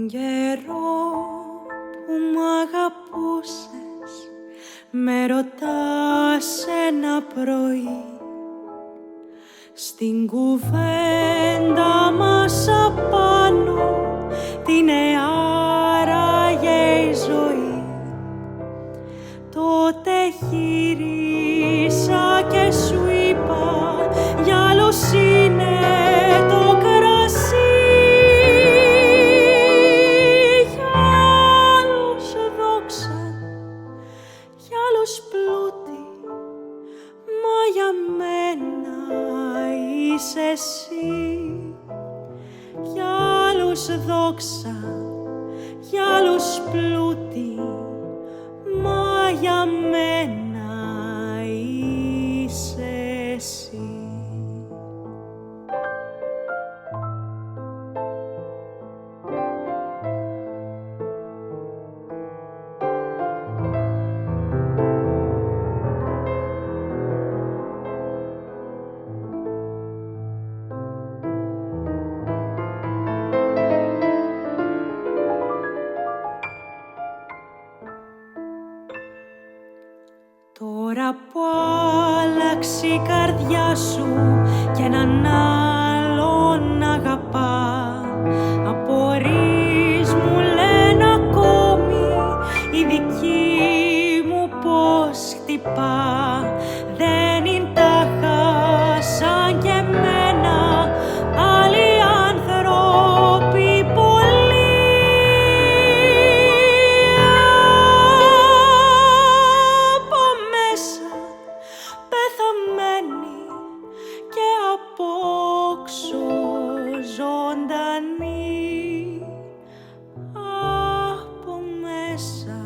καιρό που μ' αγαπούσες, με ρωτάς ένα πρωί, στην κουβέντα μας απάνω τι είναι άραγε η ζωή. Τότε γύρισα και σου είπα, για άλλους είναι το κρασί, για άλλους δόξα, για άλλους πλούτη, μα για μένα είσαι εσύ. Για άλλους δόξα, για άλλους πλούτη, μα για μένα είσαι εσύ. Τώρα που άλλαξε η καρδιά σου κι έναν άλλον αγαπά, απορείς μου λένε ακόμη η δική μου πως χτυπά. Δεν είναι τάχα σαν και εμένα άλλοι άνθρωποι πολλοί. Πεθαμένοι και απόξω ζωντανοί, από μέσα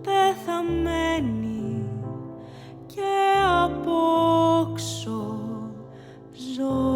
πεθαμένοι και απόξω ζωντανοί.